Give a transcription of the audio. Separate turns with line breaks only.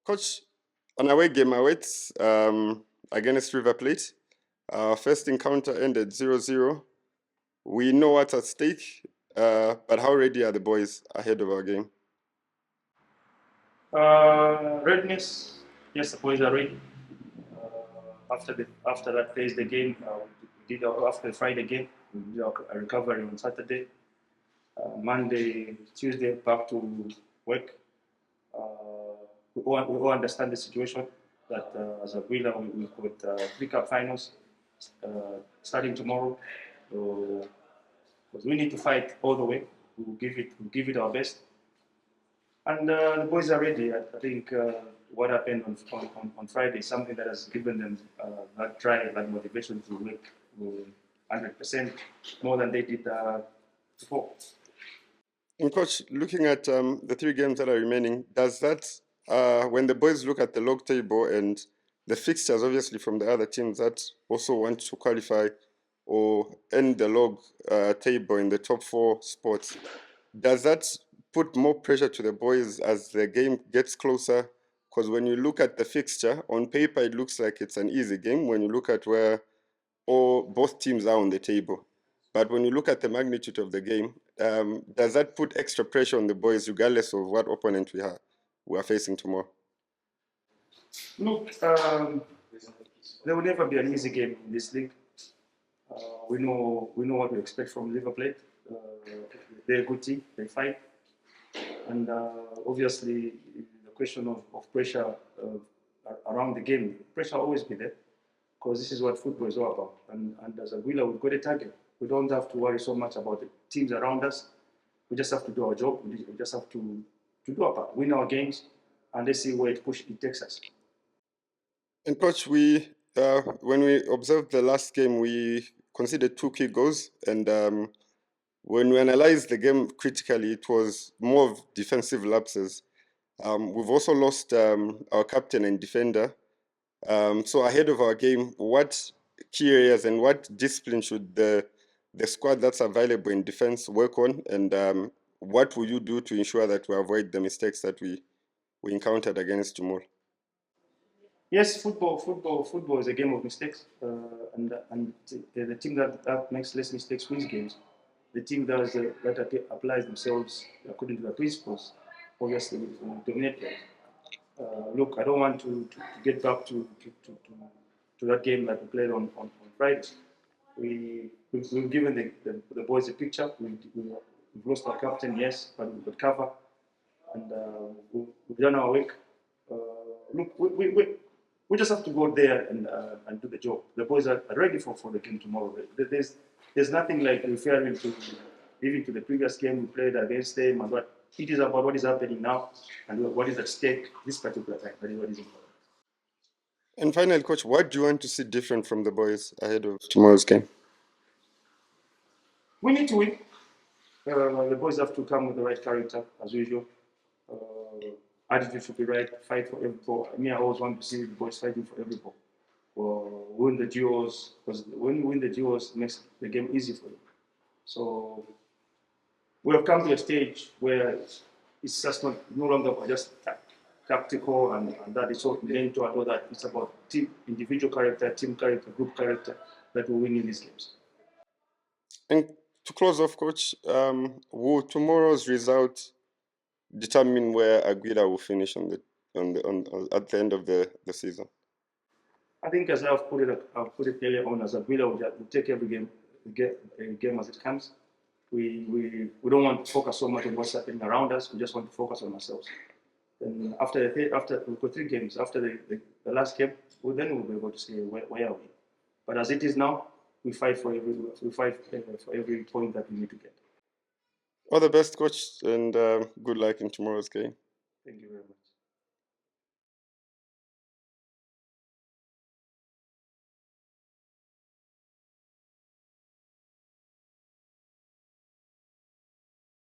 Coach, an away game awaits against River Plate. Our first encounter ended 0-0. We know what's at stake, but how ready are the boys ahead of our game?
Readiness, yes, the boys are ready. After that phase, the game, we did after the Friday game, we did a recovery on Saturday. Monday, Tuesday, back to work. We all understand the situation that as Aguila, we've got 3 cup finals starting tomorrow. So, because we need to fight all the way. We'll give it our best. And the boys are ready. I think what happened on Friday is something that has given them that drive, that motivation to work 100% more than they did before.
And coach, looking at the 3 games that are remaining, does that, when the boys look at the log table and the fixtures, obviously from the other teams that also want to qualify or end the log table in the top 4 spots, does that put more pressure to the boys as the game gets closer? Because when you look at the fixture on paper, it looks like it's an easy game. When you look at where both teams are on the table, but when you look at the magnitude of the game, does that put extra pressure on the boys, regardless of what opponent we are facing tomorrow?
Look, there will never be an easy game in this league. We know what we expect from Liverpool. They're a good team. They fight, and obviously the question of pressure around the game, pressure will always be there because this is what football is all about. And as a Aguila, we've got a target. We don't have to worry so much about the teams around us. We just have to do our job. We just have to do our part, win our games, and let's see where it takes us.
And coach, when we observed the last game, we conceded 2 key goals, and when we analyzed the game critically, it was more of defensive lapses. We've also lost our captain and defender. So ahead of our game, what key areas and what discipline should the squad that's available in defense work on, and what will you do to ensure that we avoid the mistakes that we encountered against Jumur?
Yes, football is a game of mistakes, and the team that makes less mistakes wins games. The team that applies themselves according to the principles, obviously, will dominate games. Look, I don't want to get back to that game that we played on Friday. We've given the boys a picture. We've lost our captain, yes, but we've got cover, and we've done our work. Look, we just have to go there and do the job. The boys are ready for the game tomorrow. There's nothing like referring to even to the previous game we played against them and what it is about what is happening now and what is at stake this particular time. That is what is important.
And finally, coach, what do you want to see different from the boys ahead of tomorrow's game?
We need to win. The boys have to come with the right character as usual. Attitude should be right. Fight for every ball. Me, I always want to see the boys fighting for every ball. Win the duels, because when you win the duels, it makes the game easy for you. So we have come to a stage where it's just no longer just tactical and that it's all into and all that. It's about team, individual character, team character, group character that will win in these games.
And to close off, coach, will tomorrow's result determine where Aguila will finish at the end of the season?
I think as I've put it earlier on, as Aguila, we take every game as it comes. We don't want to focus so much on what's happening around us. We just want to focus on ourselves. And after we've got 3 games, after the last game, then we'll be able to say where are we. But as it is now, we fight for every point that we need to get.
All the best, coach, and good luck in tomorrow's game.
Thank you very much.